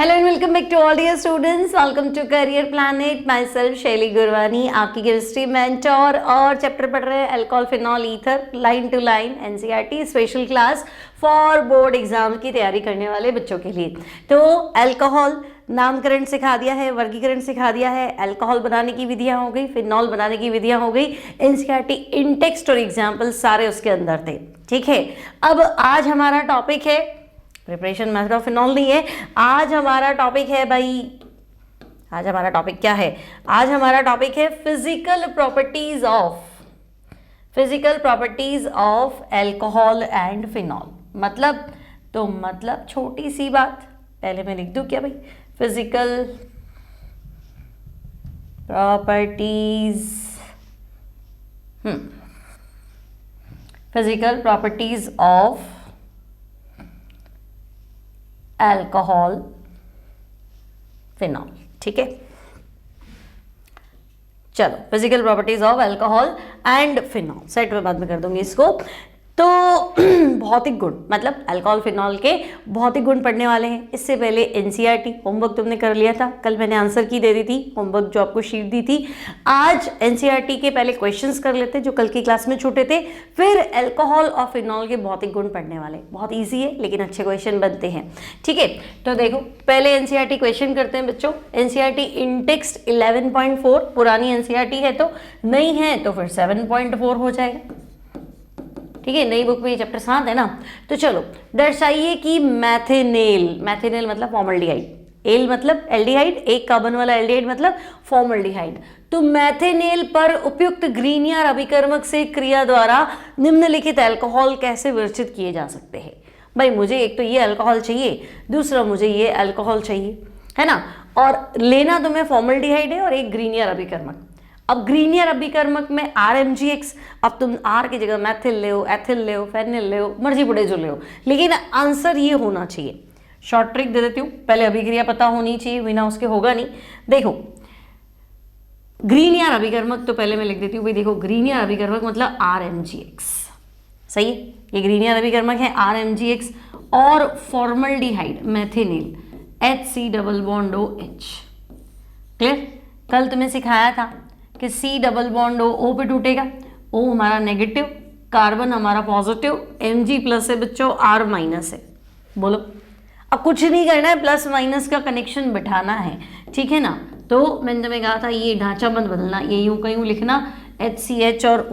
Hello and welcome back to all dear students. Welcome to career planet. Myself Shaily Gurwani, आपकी chemistry mentor, और chapter पढ़ रहे हैं alcohol phenol ether, line to line NCERT special class for board exam की तैयारी करने वाले बच्चों के लिए। तो अल्कोहल नामकरण सिखा दिया है, वर्गीकरण सिखा दिया है, अल्कोहल बनाने की विधियां हो गई, फिनॉल बनाने की विधियां हो गई, एनसीईआरटी इन टेक्स्ट और एग्जाम्पल सारे उसके अंदर थे। ठीक है, अब आज हमारा टॉपिक है प्रिपरेशन मेथड ऑफ फिनॉल नहीं है, आज हमारा टॉपिक है भाई, आज हमारा टॉपिक क्या है? आज हमारा टॉपिक है physical properties of alcohol and phenol. मतलब छोटी सी बात, पहले मैं लिख दूं क्या भाई? Physical properties of alcohol phenol. ठीक है, चलो physical properties of alcohol and phenol set में बाद में कर दूंगी इसको। तो भौतिक गुण, मतलब अल्कोहल फिनॉल के भौतिक गुण पढ़ने वाले हैं। इससे पहले एनसीईआरटी होमवर्क तुमने कर लिया था, कल मैंने आंसर की दे दी थी होमवर्क जो आपको शीट दी थी। आज एनसीईआरटी के पहले क्वेश्चंस कर लेते जो कल की क्लास में छूटे थे, फिर अल्कोहल और फिनॉल के भौतिक गुण पढ़ने वाले। बहुत ईजी है लेकिन अच्छे क्वेश्चन बनते हैं। ठीक है, तो देखो पहले एनसीईआरटी क्वेश्चन करते हैं बच्चों। एनसीईआरटी इन टेक्स्ट 11.4 पुरानी एनसीईआरटी है, तो नहीं है तो फिर 7.4 हो जाएगा। ठीक है, नई बुक में ये चैप्टर 7 है ना। तो चलो, दर्शाइए कि मैथेनेल मतलब फॉर्मल्डिहाइड, एल मतलब एल्डिहाइड, एक कार्बन वाला एल्डिहाइड मतलब फॉर्मल्डिहाइड। तो मैथेनेल पर उपयुक्त ग्रीनियर अभिकर्मक से क्रिया द्वारा निम्नलिखित अल्कोहल कैसे विरचित किए जा सकते हैं? भाई मुझे एक तो ये अल्कोहल चाहिए, दूसरा मुझे ये अल्कोहल चाहिए, है ना, और लेना तो मैं फॉर्मल्डिहाइड है और एक ग्रीनियर अभिकर्मक। अब ग्रीनियर अभिकर्मक में RMGX, अब तुम R की जगह मैथिल ले हो, एथिल ले हो, फेनिल ले हो, मर्जी पड़े जो ले हो, लेकिन आंसर ये होना चाहिए। शॉर्ट ट्रिक दे देती हूँ, पहले अभिक्रिया पता होनी चाहिए, बिना उसके होगा नहीं। देखो ग्रीनियर अभिकर्मक तो पहले मैं लिख देती हूँ भाई। देखो ग्रीनियर अभिकर्मक मतलब RMGX, सही है, ये ग्रीनियर अभिकर्मक है RMGX, और फॉर्मल्डिहाइड मैथेनेल HC+OH। क्लियर? कल तुम्हें सिखाया था कि C डबल बॉन्ड O पे टूटेगा, O हमारा नेगेटिव, कार्बन हमारा पॉजिटिव, Mg+ है बच्चों, R- है। बोलो, अब कुछ नहीं करना है, प्लस माइनस का कनेक्शन बिठाना है। ठीक है ना, तो मैंने तुम्हें कहा था ये ढांचा मत बदलना, ये यूं कहीं लिखना HCH और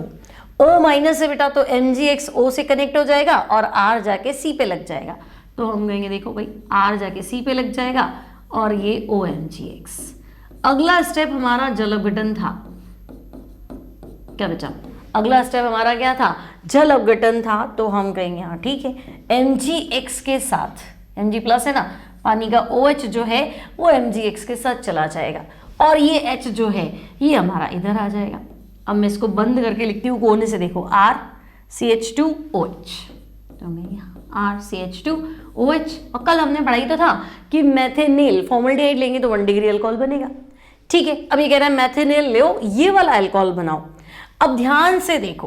O से बेटा तो MgX O से कनेक्ट हो जाएगा और R जाके C पे लग जाएगा। तो हम कहेंगे देखो भाई R जाके C पे लग जाएगा और ये OMgX। अगला स्टेप हमारा जल अपघटन था। क्या बचा? अगला स्टेप हमारा क्या था? जल अपघटन था। तो हम कहेंगे हाँ ठीक है, MgX के साथ, Mg+ है ना, पानी का OH जो है वो MgX के साथ चला जाएगा, और ये H जो है ये हमारा इधर आ जाएगा। अब मैं इसको बंद करके लिखती हूँ कोने से, देखो RCH2OH, तो मैं यहाँ RCH2OH। और कल हमने पढ़ाई तो था कि मैथेनेल फॉर्मल्डिहाइड लेंगे तो 1 डिग्री अल्कोहल बनेगा। ठीक है, अब ये कह रहा है मैथेनेल लो, ये वाला अल्कोहल बनाओ। अब ध्यान से देखो,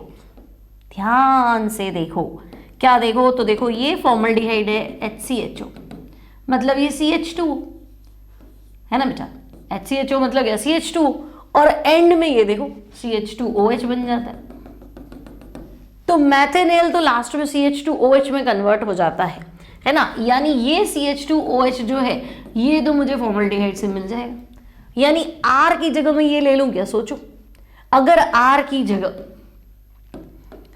क्या देखो? तो देखो ये फॉर्मल्डिहाइड है HCHO, मतलब ये CH2 है ना बेटा, HCHO मतलब क्या? CH2, और एंड में ये देखो CH2OH बन जाता है। तो मैथेनेल तो लास्ट में CH2OH में कन्वर्ट हो जाता है ना, यानी ये CH2OH जो है ये तो मुझे फॉर्मल्डिहाइड से मिल जाएगा। यानी R की जगह मैं ये ले लूं क्या? सोचो, अगर R की जगह,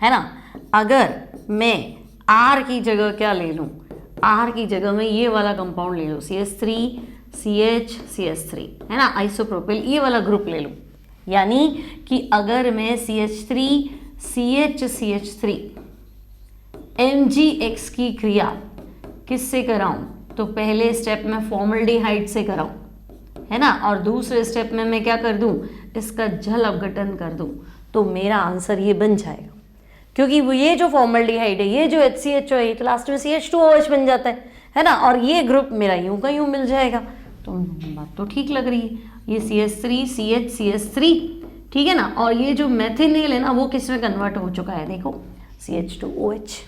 है ना, अगर मैं R की जगह क्या ले लूं? R की जगह मैं ये वाला कंपाउंड ले लूं, CH3CH3, है ना, आइसोप्रोपिल, ये वाला ग्रुप ले लूं। यानी कि अगर मैं CH3CHCH3 MgX की क्रिया किससे कराऊं? तो पहले स्टेप में फॉर्मल्डिहाइड से कराऊं, है ना, और दूसरे स्टेप में मैं क्या कर दूं? इसका जल अपघटन कर दूं। तो मेरा आंसर ये बन जाएगा, क्योंकि वो ये जो फॉर्मल्डिहाइड है, ये जो HCHO है, तो लास्ट में CH2OH बन जाता है ना, और ये ग्रुप मेरा यूं का यूं मिल जाएगा। तो बात तो ठीक लग रही है, ये CH3CH3, ठीक है ना, और ये जो मैथेनेल है ना वो किस में कन्वर्ट हो चुका है? देखो CH2OH।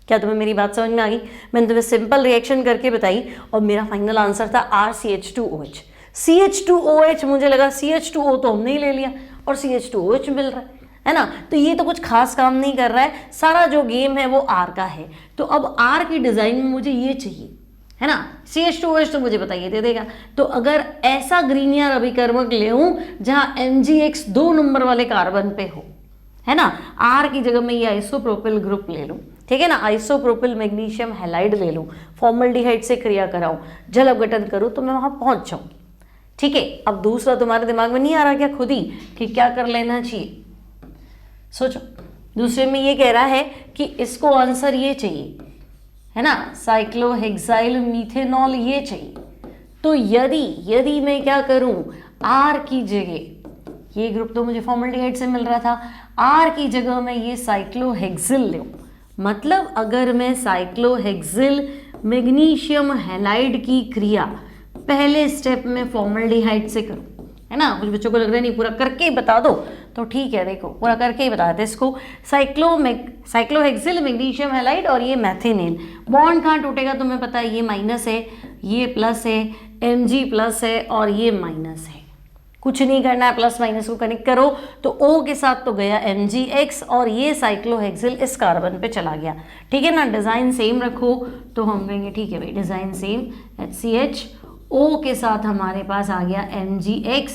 क्या तुम्हें मेरी बात समझ में आ गई? मैंने तुम्हें सिंपल रिएक्शन करके बताई और मेरा फाइनल आंसर था RCH2OH। CH2OH, मुझे लगा CH2O तो हमने ही ले लिया और CH2OH मिल रहा है ना? तो ये तो कुछ खास काम नहीं कर रहा है, सारा जो गेम है वो R का है। तो अब R की डिजाइन में मुझे ये चाहिए, है ना? CH2OH तो मुझे बताइए दे देगा। तो अगर ऐसा ग्रीनियर अभिकर्मक ले जहां MgX 2 नंबर वाले कार्बन पे हो, है ना, R की जगह मैं ये आइसोप्रोपिल ग्रुप ले लूं, ठीक है ना, आइसोप्रोपिल मैग्नीशियम हैलाइड ले लूं, फॉर्मल्डिहाइड से क्रिया कराऊं, जल अपघटन करूं, तो मैं वहां पहुंच जाऊंगी। ठीक है, अब दूसरा तुम्हारे दिमाग में नहीं आ रहा क्या खुद ही कि क्या कर लेना चाहिए? सोचो। दूसरे में ये कह रहा है कि इसको आंसर ये चाहिए, है ना, साइक्लोहेक्साइल मीथेनॉल ये चाहिए। तो यदि मैं क्या करूं, R की जगह, ये ग्रुप तो मुझे फॉर्मल्डिहाइड से मिल रहा था, R की जगह मैं ये साइक्लोहेक्सिल लूं, मतलब अगर मैं साइक्लोहेक्सिल मैग्नीशियम हैलाइड की क्रिया पहले स्टेप में फॉर्मल्डिहाइड से करूं, है ना, कुछ बच्चों को लग रहा है नहीं पूरा करके ही बता दो, तो ठीक है, देखो पूरा करके ही बता देते इसको। साइक्लोहेक्सिल मैग्नीशियम हैलाइड और ये मैथेनेल, बॉन्ड कहाँ टूटेगा तुम्हें पता है, ये माइनस है, ये प्लस है, Mg प्लस है और ये माइनस है। कुछ नहीं करना है, प्लस माइनस को कनेक्ट करो तो O के साथ तो गया MgX और ये साइक्लोहेक्सिल इस कार्बन पे चला गया। ठीक है ना, डिजाइन सेम रखो तो हम कहेंगे ठीक है भाई डिजाइन सेम, HCH, O के साथ हमारे पास आ गया MgX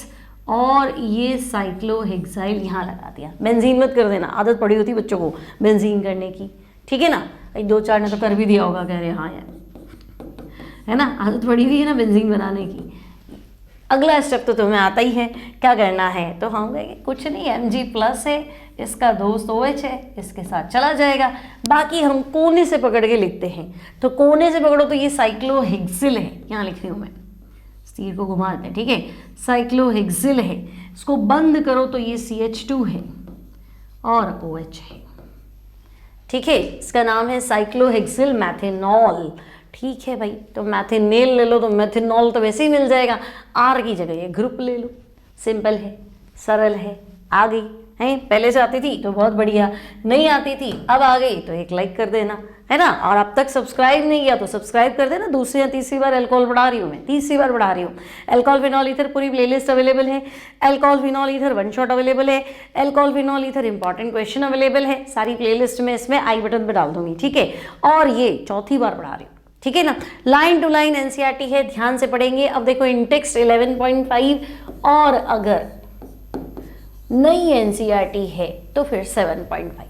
और ये साइक्लोहेक्साइल यहाँ लगा दिया। बेंजीन मत कर देना, आदत पड़ी होती बच्चों को बेंजीन करने की, ठीक है ना, 2-4 ने तो कर भी दिया होगा, कह रहे हाँ यार, है ना, आदत पड़ी हुई है ना बेंजीन बनाने की। अगला स्टेप तो तुम्हें आता ही है, क्या करना है, तो हम कहेंगे कुछ नहीं, Mg प्लस है, इसका दोस्त OH है, इसके साथ चला जाएगा। बाकी हम कोने से पकड़ के लिखते हैं, तो कोने से पकड़ो तो ये साइक्लोहेक्सिल है, यहाँ लिख रही हूँ मैं, तीर को घुमा देते हैं, ठीक है, साइक्लोहेक्सिल है। इसको बंद करो तो ये CH2 है और OH है, ठीक है, इसका नाम है साइक्लोहेक्सिल मैथेनॉल। ठीक है भाई, तो मैथेनेल ले लो तो मैथेनॉल तो वैसे ही मिल जाएगा, R की जगह ये ग्रुप ले लो, सिंपल है, सरल है, आ गई है, पहले से आती थी तो बहुत बढ़िया, नहीं आती थी अब आ गई तो एक लाइक कर देना, है ना, और अब तक सब्सक्राइब नहीं किया तो सब्सक्राइब कर देना। दूसरी या तीसरी बार अल्कोहल बढ़ा रही हूँ मैं, तीसरी बार बढ़ा रही हूँ। अल्कोहल फिनॉल ईथर पूरी प्लेलिस्ट अवेलेबल है, alcohol phenol ether one shot available है, alcohol phenol ether important question available है, सारी प्लेलिस्ट में इसमें आई बटन पर डाल दूंगी, ठीक है, और ये चौथी बार बढ़ा रही हूँ, ठीक है ना। लाइन टू लाइन एनसीईआरटी है, ध्यान से पढ़ेंगे। अब देखो इंटेक्स्ट 11.5 और अगर नई एनसीईआरटी है तो फिर 7.5।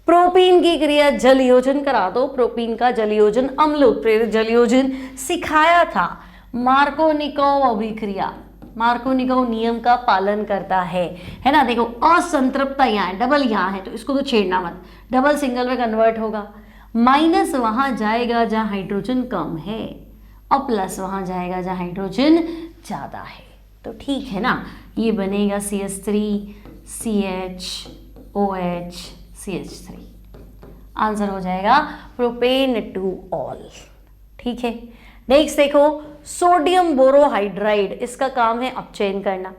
प्रोपीन की क्रिया जल योजन करा दो, प्रोपीन का जल योजन अम्ल उत्प्रेरित जल योजन सिखाया था, मार्कोनिकोव अभिक्रिया, मार्कोनिकोव नियम का पालन करता है ना। देखो असंतृप्तता यहाँ है, डबल यहाँ है तो इसको तो छेड़ना मत, डबल सिंगल में कन्वर्ट होगा, माइनस वहां जाएगा जहां हाइड्रोजन कम है और प्लस वहां जाएगा जहां हाइड्रोजन ज्यादा है, तो ठीक है ना, ये बनेगा CH3 CHOH CH3, आंसर हो जाएगा प्रोपेन टू ऑल। ठीक है, नेक्स्ट देखो सोडियम बोरोहाइड्राइड, इसका काम है अपचयन करना,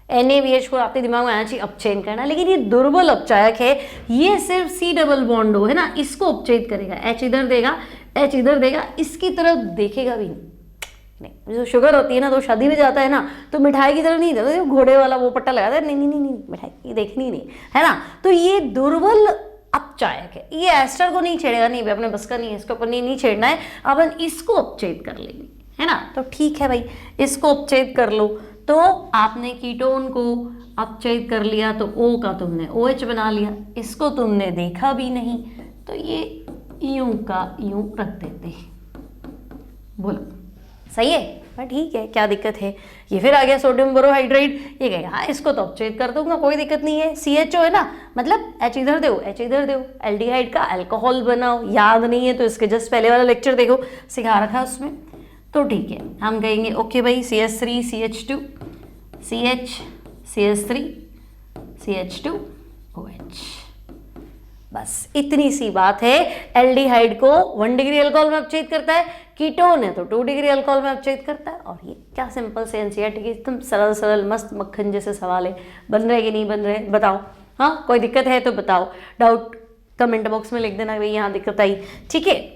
NaBH को आपके दिमाग में आना चाहिए अपचयन करना, लेकिन ये दुर्बल अपचायक है, ये सिर्फ C डबल बॉन्ड हो, है ना, इसको अपचयित करेगा, H इधर देगा, H इधर देगा, इसकी तरफ देखेगा भी नहीं। जो शुगर होती है ना, तो शादी में जाता है ना तो मिठाई की तरफ नहीं देता, घोड़े वाला वो पट्टा लगाता है, नहीं नहीं नहीं नहीं मिठाई देखनी नहीं, है ना, तो ये दुर्बल अपचायक है, ये एस्टर को नहीं छेड़ेगा, नहीं अपने बस का नहीं है, इसके ऊपर नहीं छेड़ना है, अपन इसको अपचयित कर लेंगे, है ना, तो ठीक है भाई, इसको अपचयित कर लो। तो आपने कीटोन को अपचयित कर लिया तो O का तुमने OH बना लिया, इसको तुमने देखा भी नहीं तो ये यूं का यूं रख देते हैं, बोलो सही है, पर ठीक है, क्या दिक्कत है। ये फिर आ गया सोडियम बोरोहाइड्राइड, ये कहेगा हाँ इसको तो अपचयित कर दूंगा, कोई दिक्कत नहीं है, CHO है ना, मतलब H इधर दो H इधर दो, एल्डिहाइड का अल्कोहल बनाओ, याद नहीं है तो इसके जस्ट पहले वाला लेक्चर देखो, सिखा रखा उसमें, तो ठीक है, हम कहेंगे ओके भाई CH3 CH2 CH CH3 CH2 OH, बस इतनी सी बात है। एल्डिहाइड को 1 डिग्री अल्कोहल में अपचयित करता है, कीटोन है तो 2 डिग्री अल्कोहल में अपचयित करता है, और ये क्या सिंपल से एनसीईआरटी के एकदम सरल सरल मस्त मक्खन जैसे सवाल है, बन रहे कि नहीं बन रहे बताओ, हाँ कोई दिक्कत है तो बताओ, डाउट कमेंट बॉक्स में लिख देना भाई यहाँ दिक्कत आई, ठीक है।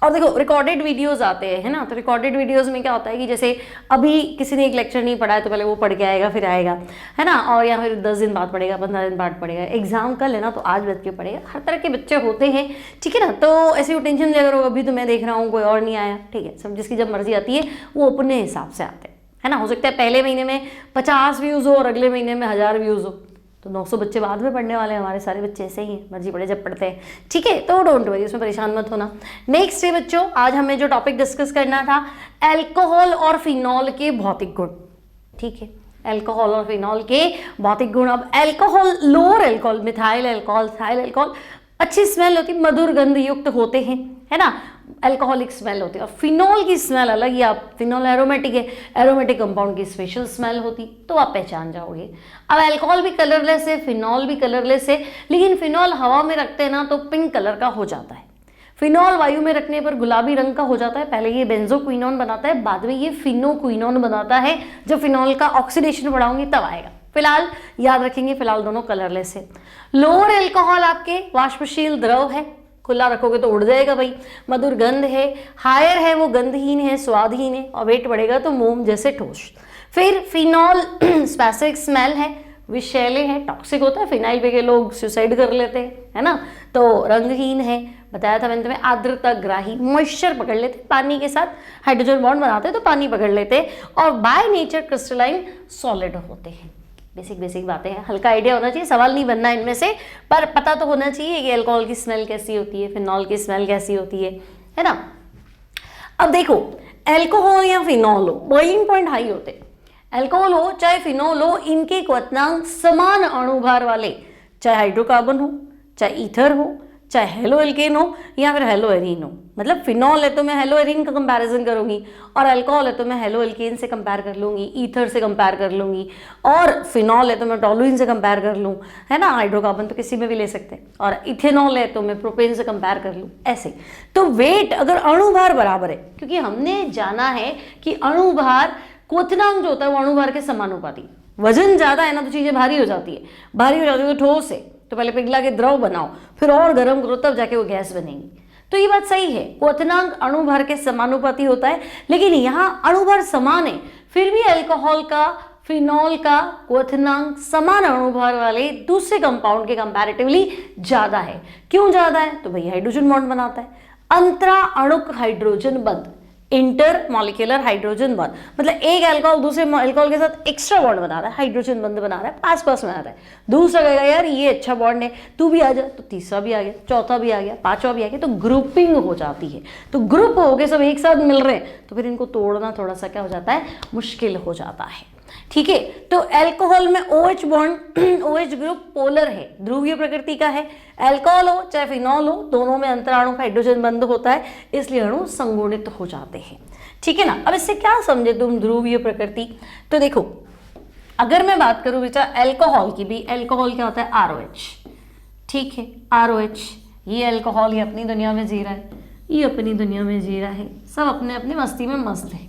और देखो रिकॉर्डेड वीडियोस आते हैं, है ना, तो रिकॉर्डेड वीडियोस में क्या होता है कि जैसे अभी किसी ने एक लेक्चर नहीं पढ़ा है तो पहले वो पढ़ के आएगा फिर आएगा, है ना, और या फिर 10 दिन बाद पढ़ेगा, 15 दिन बाद पढ़ेगा, एग्जाम कल है ना तो आज बैठ के पढ़ेगा। हर तरह के बच्चे होते हैं, ठीक है ना। तो ऐसे वो टेंशन लिया करो, अभी तो मैं देख रहा हूँ कोई और नहीं आया, ठीक है। सब जिसकी जब मर्जी आती है वो अपने हिसाब से आते हैं, है ना। हो सकता है पहले महीने में 50 व्यूज़ हो और अगले महीने में 1000 व्यूज़ हो, तो 900 बच्चे बाद में पढ़ने वाले हैं। हमारे सारे बच्चे ऐसे ही हैं, मर्जी पढ़े जब पढ़ते हैं, ठीक है। तो डोंट वरी, उसमें परेशान मत होना। नेक्स्ट है बच्चों, आज हमें जो टॉपिक डिस्कस करना था, अल्कोहल और फिनॉल के भौतिक गुण, ठीक है। अल्कोहल और फिनॉल के भौतिक गुण। अब alcohol, lower alcohol, methyl alcohol, ethyl alcohol, अच्छी स्मेल होती, मधुर गंध युक्त होते हैं, है ना, अल्कोहलिक स्मेल होती है। और फिनॉल की स्मेल अलग, या फिनॉल एरोमेटिक है, एरोमेटिक कंपाउंड की स्पेशल स्मेल होती, तो आप पहचान जाओगे। अब अल्कोहल भी कलरलेस है, फिनॉल भी कलरलेस है, लेकिन फिनॉल हवा में रखते हैं ना तो पिंक कलर का हो जाता है, फिनॉल वायु में रखने पर गुलाबी रंग का हो जाता है। पहले ये बेंजोक्विनोन बनाता है, बाद में ये फिनोक्विनोन बनाता है। जब फिनॉल का ऑक्सीडेशन बढ़ाऊंगी तब आएगा। फिलहाल याद रखेंगे, फिलहाल दोनों कलरलेस है। लोअर अल्कोहल आपके वाष्पशील द्रव है, खुला रखोगे तो उड़ जाएगा भाई, मधुर गंध है। हायर है वो गंधहीन है, स्वादहीन है, और वेट बढ़ेगा तो मोम जैसे ठोस। फिर फिनॉल स्पेसिफिक स्मेल है, विषैले है, टॉक्सिक होता है, फिनाइल पे के लोग सुसाइड कर लेते हैं, है ना। तो रंगहीन है, बताया था मैंने तुम्हें, आर्द्रता ग्राही, मॉइस्चर पकड़ लेते, पानी के साथ हाइड्रोजन बॉन्ड बनाते तो पानी पकड़ लेते, और बाय नेचर क्रिस्टलाइन सॉलिड होते हैं। बेसिक बातें हैं, हल्का आइडिया होना चाहिए, सवाल नहीं बनना इनमें से, पर पता तो होना चाहिए कि अल्कोहल की स्मेल कैसी होती है, फिनॉल की स्मेल कैसी होती है ना। अब देखो, अल्कोहल या फिनॉल हो, बॉइलिंग पॉइंट हाई होते हैं। अल्कोहल हो चाहे फिनॉल हो, इनके क्वथनांक समान अणुभार वाले, चाहे हाइड्रोकार्बन हो, चाहे ईथर हो, चाहे हेलो एल्केन हो, या फिर हेलो एरीन हो। मतलब फिनॉल है तो मैं हेलो एरीन का कंपैरिजन करूंगी, और अल्कोहल है तो मैं हेलो एल्केन से कंपेयर कर लूंगी, ईथर से कंपेयर कर लूंगी, और फिनॉल है तो मैं टोलुइन से कंपेयर कर लूँ, है ना। हाइड्रोकार्बन तो किसी में भी ले सकते हैं, और इथेनॉल है तो मैं प्रोपेन से कंपेयर कर लूँ, ऐसे। तो वेट अगर अणुभार बराबर है, क्योंकि हमने जाना है कि अणुभार क्वथनांक जो होता है वो अणुभार के समानुपाती, वजन ज्यादा है ना तो चीजें भारी हो जाती है, भारी हो जाती है तो ठोस है, तो पहले पिघला के द्रव बनाओ, फिर और गर्म करो, तब जाके वो गैस बनेगी। तो ये बात सही है, क्वथनांक अणुभार के समानुपाती होता है, लेकिन यहाँ अणुभार समान है, फिर भी अल्कोहल का, फिनॉल का क्वथनांक समान अणुभार वाले दूसरे कंपाउंड के कंपैरेटिवली ज्यादा है। क्यों ज्यादा है? तो भाई हाइड्रोजन बॉन्ड बनाता है, अंतरा अणुक हाइड्रोजन बंध, इंटर मॉलिक्यूलर हाइड्रोजन बॉन्ड, मतलब एक अल्कोहल दूसरे अल्कोहल के साथ एक्स्ट्रा बॉन्ड बना रहा है, हाइड्रोजन बंध बना रहा है, पास पास में आ रहा है। दूसरा कहेगा यार ये अच्छा बॉन्ड है, तू भी आ जा, तो तीसरा भी आ गया, चौथा भी आ गया, पांचवा भी आ गया, तो ग्रुपिंग हो जाती है। तो ग्रुप हो गए, सब एक साथ मिल रहे हैं, तो फिर इनको तोड़ना थोड़ा सा क्या हो जाता है, मुश्किल हो जाता है, ठीक है। तो अल्कोहल में OH bond, OH group polar है, ध्रुवीय प्रकृति का है। अल्कोहल हो चाहे फिनॉल हो, दोनों में अंतराणु का हाइड्रोजन बंध होता है, इसलिए अणु संगुणित हो जाते हैं, ठीक है ना। अब इससे क्या समझे तुम ध्रुवीय प्रकृति? तो देखो, अगर मैं बात करूं बेटा अल्कोहल की भी, अल्कोहल क्या होता है, ROH, ठीक है, ROH, ये अल्कोहल ये अपनी दुनिया में जी रहा है, ये अपनी दुनिया में जी रहा है, सब अपने अपने मस्ती में मस्त है,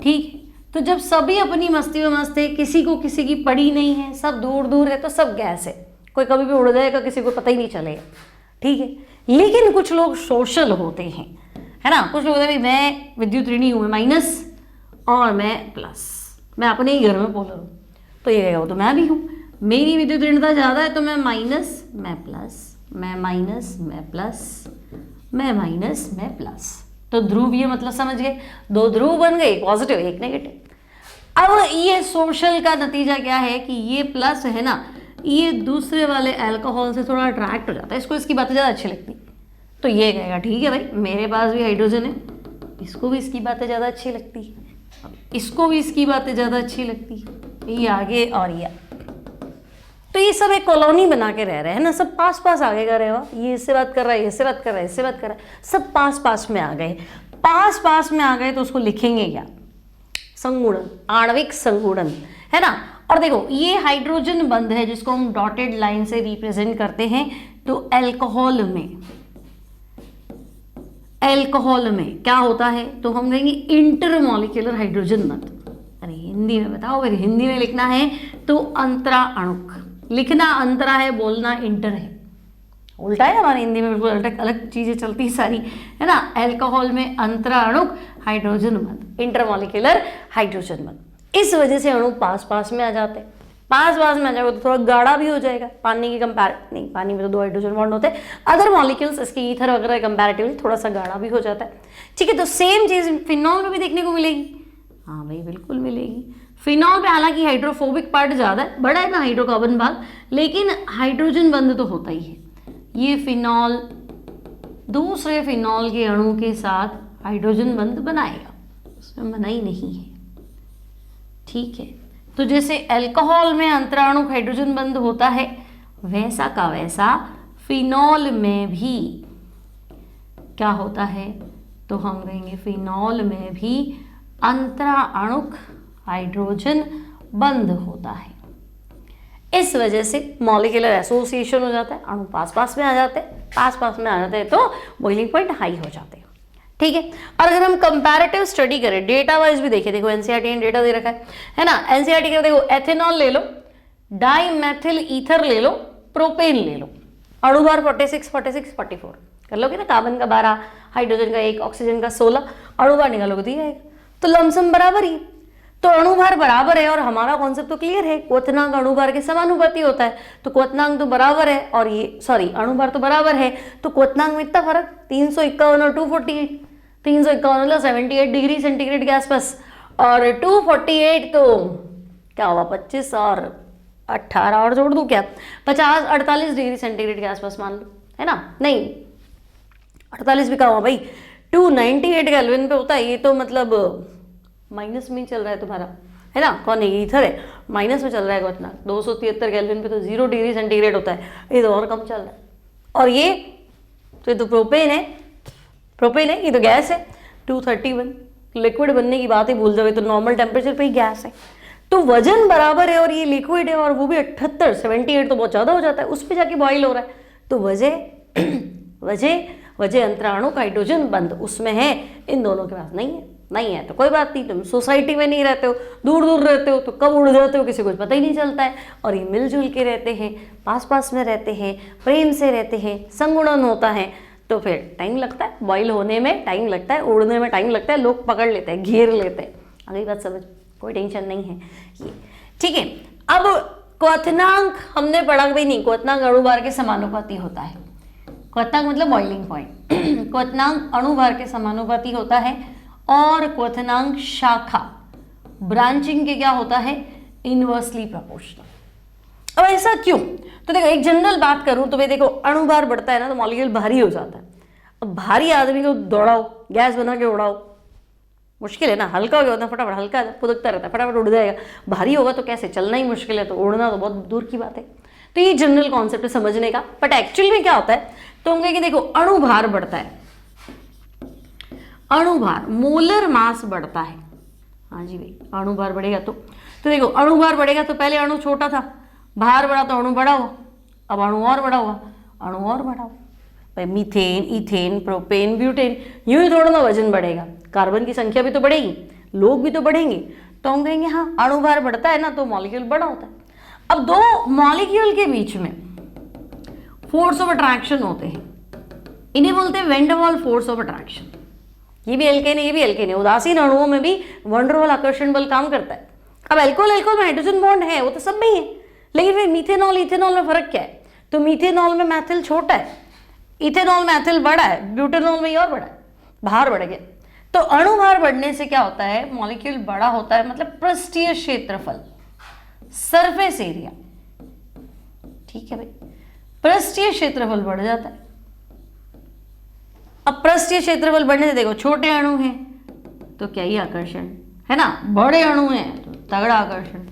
ठीक है। तो जब सभी अपनी मस्ती में मस्त है, किसी को किसी की पड़ी नहीं है, सब दूर दूर है, तो सब गैस है, कोई कभी भी उड़ जाएगा, किसी को पता ही नहीं चलेगा, ठीक है। लेकिन कुछ लोग सोशल होते हैं, है ना, कुछ लोग होते हैं मैं विद्युत ऋणी हूँ, मैं माइनस और मैं प्लस, मैं अपने ही घर में पोलर हूँ, तो ये कहेगा वो तो मैं भी हूँ, मेरी विद्युत ऋणता ज़्यादा है तो मैं माइनस मैं प्लस, मैं माइनस मैं प्लस, मैं माइनस मैं प्लस। तो ध्रुवीय मतलब समझ गए, दो ध्रुव बन गए, एक पॉजिटिव एक नेगेटिव। अब ये सोशल का नतीजा क्या है कि ये प्लस है ना, ये दूसरे वाले अल्कोहल से थोड़ा अट्रैक्ट हो जाता है, इसको इसकी बातें ज़्यादा अच्छी लगती, तो ये कहेगा ठीक है भाई मेरे पास भी हाइड्रोजन है, इसको भी इसकी बातें ज़्यादा अच्छी लगती है, इसको भी इसकी बातें ज़्यादा अच्छी लगती है, ये आगे और ये, तो ये सब एक कॉलोनी बना के रह रहे हैं ना, सब पास पास आगे का रहेगा, ये इससे बात कर रहा है, इससे बात कर रहा है, इससे बात कर रहा है, सब पास पास में आ गए, पास पास में आ गए, तो उसको लिखेंगे क्या, संगुणन, आणविक संगुणन, है ना। और देखो ये हाइड्रोजन बंध है जिसको हम डॉटेड लाइन से रिप्रेजेंट करते हैं, तो अल्कोहल में क्या होता है, तो हम कहेंगे इंटरमॉलिक्यूलर हाइड्रोजन बंध। अरे हिंदी में बताओ, अगर हिंदी में लिखना है तो अंतरा अणुक लिखना, अंतरा है बोलना इंटर है, उल्टा है हमारी हिंदी में, बिल्कुल उल्टा, अलग चीजें चलती सारी, है ना। अल्कोहल में अंतराणुक हाइड्रोजन बंध, इंटरमॉलिक्यूलर हाइड्रोजन बंध, इस वजह से अणु पास पास में आ जाते हैं। पास पास में आ जाएगा तो थोड़ा गाढ़ा भी हो जाएगा, पानी के कंपेयर नहीं, पानी में तो 2 हाइड्रोजन बॉन्ड होते हैं, अदर मॉलिक्यूल्स इसके ईथर वगैरह कंपैरेटिवली थोड़ा सा गाढ़ा भी हो जाता है। ठीक है, तो सेम चीज फिनॉल में भी देखने को मिलेगी। हाँ भाई बिल्कुल मिलेगी। फिनॉल पे हालांकि हाइड्रोफोबिक पार्ट ज्यादा है, बड़ा है ना हाइड्रोकार्बन भाग, लेकिन हाइड्रोजन बंध तो होता ही है। ये फिनॉल दूसरे फिनॉल के अणु के साथ हाइड्रोजन बंध बनाएगा, उसमें मना ही नहीं है। ठीक है, तो जैसे अल्कोहल में अंतराणुक हाइड्रोजन बंध होता है, वैसा का वैसा फिनॉल में भी क्या होता है, तो हम कहेंगे फिनॉल में भी अंतराणुक हाइड्रोजन बंध होता है। इस वजह से मॉलिक्यूलर एसोसिएशन हो जाता है, अणु पास पास में आ जाते हैं, पास पास में आ जाते हैं तो बॉइलिंग पॉइंट हाई हो जाते हैं। ठीक है, और अगर हम कंपैरेटिव स्टडी करें, डेटा वाइज भी देखें, देखो एनसीईआरटी ने डेटा दे रखा है ना। एनसीईआरटी का देखो एथेनॉल ले लो, डाइमेथिल ईथर ले लो, प्रोपेन ले लो, अणु भार 46 46 44 कर लोगे ना, कार्बन का 12, हाइड्रोजन का 1, ऑक्सीजन का 16, अणु भार निकालोगे तो ये आएगा, तो लमसम बराबर ही, तो अणुभार बराबर है। और हमारा कॉन्सेप्ट तो क्लियर है, क्वथनांक अणुभार के समानुपाती होता है, तो क्वथनांक तो बराबर है, और ये सॉरी अणुभार तो बराबर है, तो क्वथनांक में इतना फर्क 351 और 248, 351 मतलब 78 डिग्री सेंटीग्रेड के आसपास, और 248 तो क्या हुआ 25 और 18 और जोड़ दूं क्या, 48 डिग्री सेंटीग्रेड के आसपास मान लो, है ना। नहीं 48 भी कहा हुआ भाई, 298 केल्विन पे होता है, ये तो मतलब माइनस में चल रहा है तुम्हारा, है ना। कौन है, ईथर है, माइनस में चल रहा है क्वथनांक, 273 केल्विन पे तो 0 डिग्री सेंटीग्रेड होता है, ये तो और कम चल रहा है। और ये तो प्रोपेन है, प्रोपेन है, ये तो गैस है, 231, लिक्विड बनने की बात ही भूल जाओ, तो नॉर्मल टेम्परेचर पे ही गैस है, तो वजन बराबर है, और ये लिक्विड है, और वो भी 78 78 तो बहुत ज़्यादा हो जाता है, उस पर जाके बॉइल हो रहा है, तो वजह अंतराणुक हाइड्रोजन बंध उसमें है, इन दोनों के पास नहीं है तो कोई बात नहीं, तुम सोसाइटी में नहीं रहते हो, दूर दूर रहते हो, तो कब उड़ जाते हो किसी को पता ही नहीं चलता है। और ये मिलजुल के रहते हैं, पास पास में रहते हैं, प्रेम से रहते हैं, संगुणन होता है, तो फिर टाइम लगता है, बॉइल होने में टाइम लगता है, उड़ने में टाइम लगता है, लोग पकड़ लेते हैं, घेर लेते हैं। अगली बात समझ, कोई टेंशन नहीं है ये। ठीक है, अब क्वथनांक हमने पढ़ा भी नहीं, क्वथनांक अणुभार के समानुपाती होता है, क्वथनांक मतलब बॉइलिंग पॉइंट, क्वथनांक अणुभार के समानुपाती होता है, और क्वथनांक शाखा ब्रांचिंग के क्या होता है, इनवर्सली प्रोपोर्शनल। अब ऐसा क्यों, तो देखो एक जनरल बात करूं तो भाई देखो अणुभार बढ़ता है ना तो मॉलिक्यूल भारी हो जाता है। अब भारी आदमी को दौड़ाओ, गैस बना के उड़ाओ, मुश्किल है ना, हल्का हो गया होता फटाफट, हल्का पुदकता रहता है, फटाफट उड़ जाएगा। भारी होगा तो कैसे, चलना ही मुश्किल है, तो उड़ना तो बहुत दूर की बात है। तो ये जनरल कॉन्सेप्ट है समझने का, बट एक्चुअल में क्या होता है, तो हम कहेंगे देखो अणुभार बढ़ता है, अणुभार मोलर मास बढ़ता है। हाँ जी भाई, अणुभार बढ़ेगा तो देखो अणुभार बढ़ेगा तो पहले अणु छोटा था, भार बढ़ा तो अणु बड़ा हुआ, अब अणु और बड़ा हुआ, अणु और बड़ा हुआ। भाई मीथेन, इथेन, प्रोपेन, ब्यूटेन, यूं ही थोड़ा ना वजन बढ़ेगा, कार्बन की संख्या भी तो बढ़ेगी, लोग भी तो बढ़ेंगे, तो हम कहेंगे हाँ अणुभार बढ़ता है ना तो मॉलिक्यूल बड़ा होता है। अब दो मॉलिक्यूल के बीच में फोर्स ऑफ अट्रैक्शन होते हैं, इन्हें बोलते हैं वैन डर वाल फोर्स ऑफ अट्रैक्शन। ये भी एल्केन है, ये भी एल्केन है, उदासीन अणुओं में भी वैन डर वाल आकर्षण बल काम करता है। अब अल्कोहल में हाइड्रोजन बॉन्ड है, वो तो सब में ही है, लेकिन फिर मीथेनॉल इथेनॉल में फर्क क्या है, तो मीथेनॉल में मैथिल छोटा है, इथेनॉल में मैथिल बड़ा है, ब्यूटेनॉल में ये और बड़ा है, भार बढ़ गया। तो अणुभार बढ़ने से क्या होता है, मॉलिक्यूल बड़ा होता है, मतलब पृष्ठीय क्षेत्रफल, सरफेस एरिया। ठीक है भाई, पृष्ठीय क्षेत्रफल बढ़ जाता है। अब पृष्ठीय क्षेत्रफल बढ़ने से देखो छोटे अणु हैं तो क्या ही आकर्षण है ना, बड़े अणु हैं तो तगड़ा आकर्षण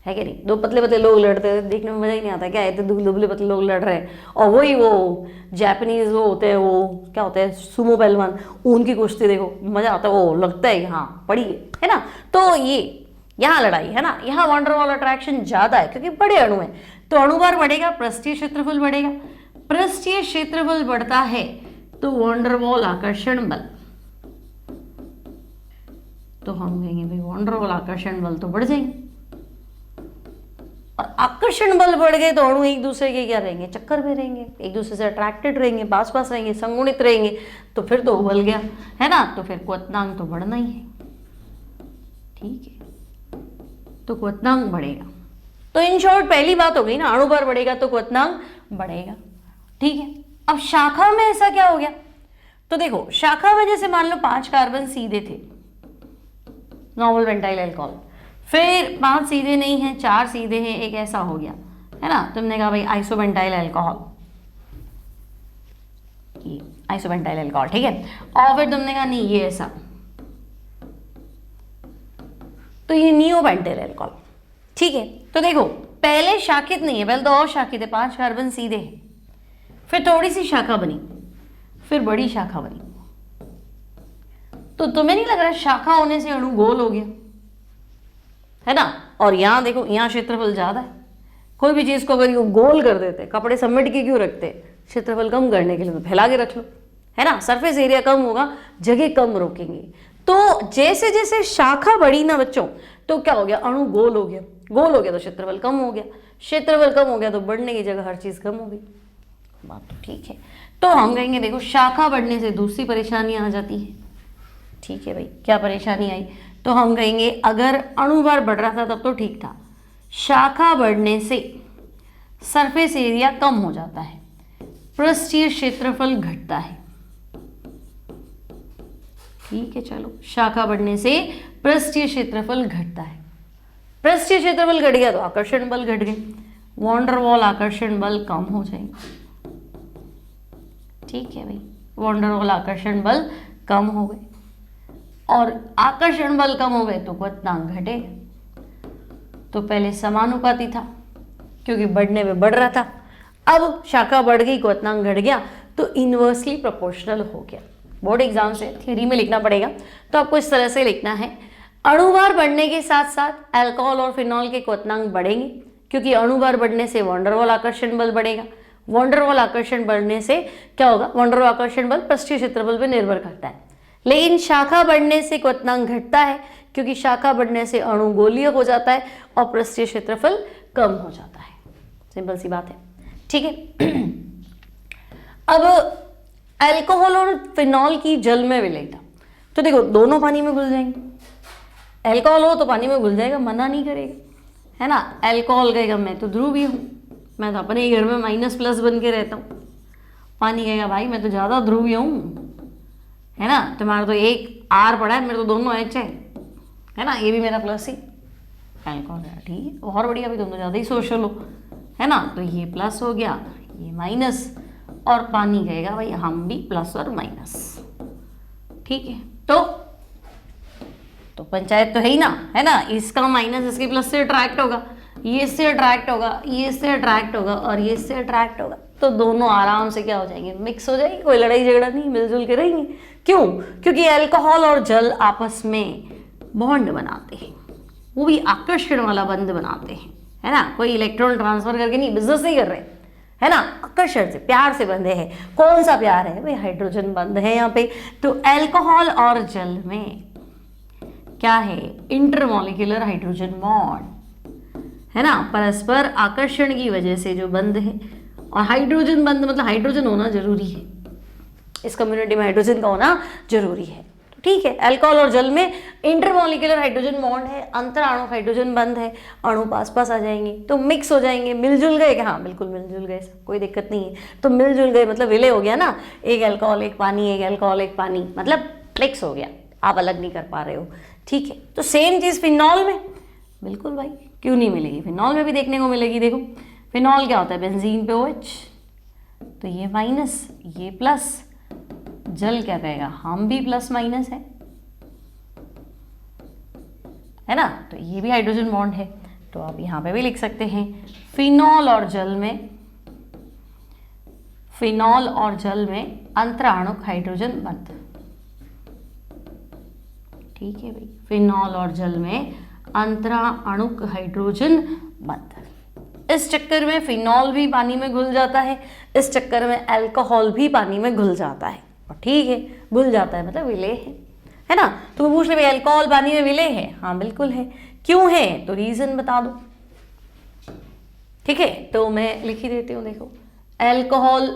है कि नहीं। दो पतले पतले लोग लड़ते हैं, देखने में मजा ही नहीं आता, क्या है दुबले पतले लोग लड़ रहे हैं, और वही वो जापानीज वो होते हैं, वो क्या होते हैं सुमो पहलवान, उनकी कुश्ती देखो मजा आता है, वो लगता है हाँ पड़ी है ना। तो ये यहाँ लड़ाई है ना, यहाँ वैन डर वाल अट्रैक्शन ज्यादा है क्योंकि बड़े अणु हैं, तो अणुभार बढ़ेगा, पृष्ठीय क्षेत्रफल बढ़ेगा, पृष्ठीय क्षेत्रफल बढ़ता है तो वैन डर वाल आकर्षण बल, तो हम कहेंगे भाई वैन डर वाल आकर्षण बल तो बढ़ जाएंगे। और आकर्षण बल बढ़ गए तो अणु एक दूसरे के क्या रहेंगे, चक्कर में रहेंगे, एक दूसरे से अट्रैक्टेड रहेंगे, पास पास रहेंगे, संगुणित रहेंगे, तो फिर तो उबल गया, है ना। तो फिर क्वथनांक तो बढ़ना ही है, ठीक है, तो क्वथनांक बढ़ेगा। तो इन शॉर्ट पहली बात हो गई ना, अणु भार बढ़ेगा तो क्वथनांक बढ़ेगा, ठीक है। अब शाखा में ऐसा क्या हो गया, तो देखो शाखा में जैसे मान लो 5 कार्बन सीधे थे, नॉर्मल पेंटाइल अल्कोहल, फिर 5 सीधे नहीं है, 4 सीधे हैं, एक ऐसा हो गया, है ना। तुमने कहा भाई आइसोपेंटाइल अल्कोहल, ये आइसोपेंटाइल अल्कोहल, ठीक है। और फिर तुमने कहा नहीं ये ऐसा, तो ये नियोपेंटाइल अल्कोहल, ठीक है। तो देखो पहले शाखित नहीं है, पहले तो अशाखित है, 5 कार्बन सीधे है, फिर थोड़ी सी शाखा बनी, फिर बड़ी शाखा बनी, तो तुम्हें नहीं लग रहा शाखा होने से अणु गोल हो गया, है ना। और यहाँ देखो यहाँ क्षेत्रफल ज्यादा है, कोई भी चीज को अगर ये गोल कर देते, कपड़े समेट के क्यों रखते, क्षेत्रफल कम करने के लिए, तो फैला के रख लो, है ना, सरफेस एरिया कम होगा, जगह कम रोकेंगे। तो जैसे जैसे शाखा बढ़ी ना बच्चों, तो क्या हो गया, अणु गोल हो गया, गोल हो गया तो क्षेत्रफल कम हो गया, क्षेत्रफल कम हो गया तो बढ़ने की जगह हर चीज कम हो गई, बात तो ठीक है। तो हम कहेंगे देखो शाखा बढ़ने से दूसरी परेशानी आ जाती है, ठीक है भाई, क्या परेशानी आई, तो हम कहेंगे अगर अणुभार बढ़ रहा था तब तो ठीक था, शाखा बढ़ने से सरफेस एरिया कम हो जाता है, पृष्ठीय क्षेत्रफल घटता है, ठीक है। चलो शाखा बढ़ने से पृष्ठीय क्षेत्रफल घटता है, पृष्ठीय क्षेत्रफल घट गया तो आकर्षण बल घट गए, वॉन्डर वॉल आकर्षण बल कम हो जाएंगे, ठीक है भाई, वॉन्डर वॉल आकर्षण बल कम हो गए, और आकर्षण बल कम हो गए तो क्वथनांक घटे। तो पहले समानुपाती था क्योंकि बढ़ने में बढ़ रहा था, अब शाखा बढ़ गई क्वथनांक घट गया तो इनवर्सली प्रोपोर्शनल हो गया। बोर्ड एग्जाम से थ्योरी में लिखना पड़ेगा, तो आपको इस तरह से लिखना है, अणुभार बढ़ने के साथ साथ अल्कोहल और फिनॉल के क्वथनांक बढ़ेंगे, क्योंकि अणुभार बढ़ने से वॉन्डरवॉल आकर्षण बल बढ़ेगा, वॉन्डरवॉल आकर्षण बढ़ने से क्या होगा, वॉन्डरवॉल आकर्षण बल पृष्ठीय क्षेत्रफल पर निर्भर करता है, लेकिन शाखा बढ़ने से क्वथनांक घटता है, क्योंकि शाखा बढ़ने से अणु गोलीय हो जाता है और पृष्ठीय क्षेत्रफल कम हो जाता है, सिंपल सी बात है, ठीक है। अब अल्कोहल और फिनॉल की जल में विलेयता, तो देखो दोनों पानी में घुल जाएंगे, अल्कोहल हो तो पानी में घुल जाएगा, मना नहीं करेगा, है ना। अल्कोहल कहेगा मैं तो ध्रुवीय हूँ, मैं तो अपने ही घर में माइनस प्लस बन के रहता हूँ, पानी कहेगा भाई मैं तो ज़्यादा ध्रुवीय हूँ, है ना, तुम्हारा तो एक आर पड़ा है, मेरे तो दोनों एच है ना, ये भी मेरा प्लस ही, अल्कोहल है ठीक है, और बढ़िया, भाई तुम तो ज़्यादा ही सोशल हो, है ना, तो ये प्लस हो गया, ये माइनस, और पानी कहेगा भाई हम भी प्लस और माइनस, ठीक है। तो पंचायत तो है ही ना, है ना, इसका माइनस इसके प्लस से अट्रैक्ट होगा, ये इससे अट्रैक्ट होगा, ये इससे अट्रैक्ट होगा, और ये इससे अट्रैक्ट होगा, तो दोनों आराम से क्या हो जाएंगे, मिक्स हो जाएंगे, कोई लड़ाई झगड़ा नहीं, मिलजुल के रहेंगे। क्यों, क्योंकि अल्कोहल और जल आपस में बॉन्ड बनाते हैं, वो भी आकर्षण वाला बंध बनाते हैं, है ना, कोई इलेक्ट्रॉन ट्रांसफर करके नहीं, बिजनेस नहीं कर रहे, है ना, आकर्षण से प्यार से बंधे हैं। कौन सा प्यार है भाई, हाइड्रोजन बंध है यहाँ पे। तो अल्कोहल और जल में क्या है, इंटरमॉलिक्यूलर हाइड्रोजन बॉन्ड, है ना, परस्पर आकर्षण की वजह से जो बंध है, और हाइड्रोजन बंध मतलब हाइड्रोजन होना जरूरी है, इस कम्युनिटी में हाइड्रोजन का होना जरूरी है, ठीक है। अल्कोहल और जल में इंटरमॉलिक्यूलर हाइड्रोजन बॉन्ड है, अंतराणु हाइड्रोजन बंध है, अणु पास पास आ जाएंगे तो मिक्स हो जाएंगे, मिलजुल गए क्या, हाँ बिल्कुल मिलजुल गए, कोई दिक्कत नहीं है। तो मिलजुल गए मतलब विलय हो गया ना, एक अल्कोहल एक पानी, एक अल्कोहल एक पानी, मतलब मिक्स हो गया, आप अलग नहीं कर पा रहे हो, ठीक है। तो सेम चीज़ फिनॉल में, बिल्कुल भाई क्यों नहीं मिलेगी, फिनॉल में भी देखने को मिलेगी। देखो फिनॉल क्या होता है, बेंजीन पे OH, तो ये माइनस ये प्लस, जल क्या कहेगा, हम भी प्लस माइनस है ना, तो ये भी हाइड्रोजन बॉन्ड है, तो आप यहाँ पे भी लिख सकते हैं फिनॉल और जल में अंतराणुक हाइड्रोजन बंध, ठीक है भाई, फिनॉल और जल में अंतराणुक हाइड्रोजन बंध। इस चक्कर में फिनॉल भी पानी में घुल जाता है, इस चक्कर में अल्कोहल भी पानी में घुल जाता है, और ठीक है घुल जाता है मतलब विलय है ना। तो मैं पूछ रहे अल्कोहल पानी में विलय है, हाँ बिल्कुल है, क्यों है, तो रीजन बता दो। ठीक है, तो मैं लिख ही देती हूँ। देखो एल्कोहल,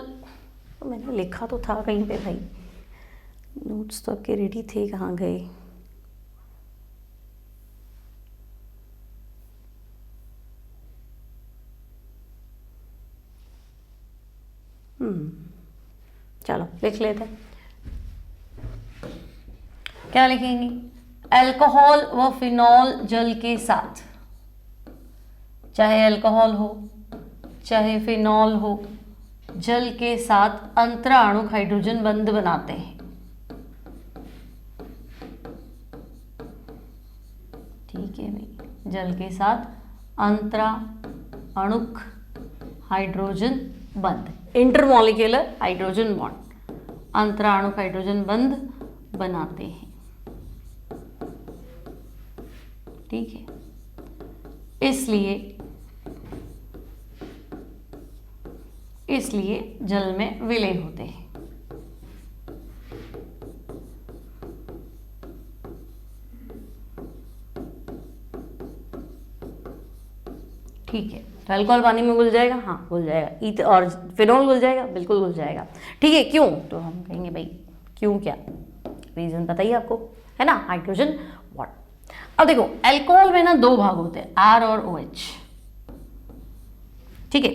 तो मैंने लिखा तो था कहीं पे भाई, नोट्स तो आपके रेडी थे, कहाँ गए? चलो लिख लेते हैं। क्या लिखेंगे? अल्कोहल व फिनॉल जल के साथ, चाहे अल्कोहल हो चाहे फिनॉल हो, जल के साथ अंतराणुक हाइड्रोजन बंध बनाते हैं। ठीक है भाई, जल के साथ अंतराणुक हाइड्रोजन बंध, इंटरमॉलिक्यूलर हाइड्रोजन बॉन्ड, अंतराणुक हाइड्रोजन बंध बनाते हैं। ठीक है, इसलिए जल में विलय होते हैं। ठीक है, तो अल्कोहल पानी में घुल जाएगा, हाँ घुल जाएगा। ईथ और फिनॉल घुल जाएगा, बिल्कुल घुल जाएगा। ठीक है, क्यों? तो हम कहेंगे भाई क्यों, क्या रीजन बताइए आपको, है ना, हाइड्रोजन बॉन्ड। अब देखो अल्कोहल में ना दो भाग होते हैं, आर और ओ एच। ठीक है,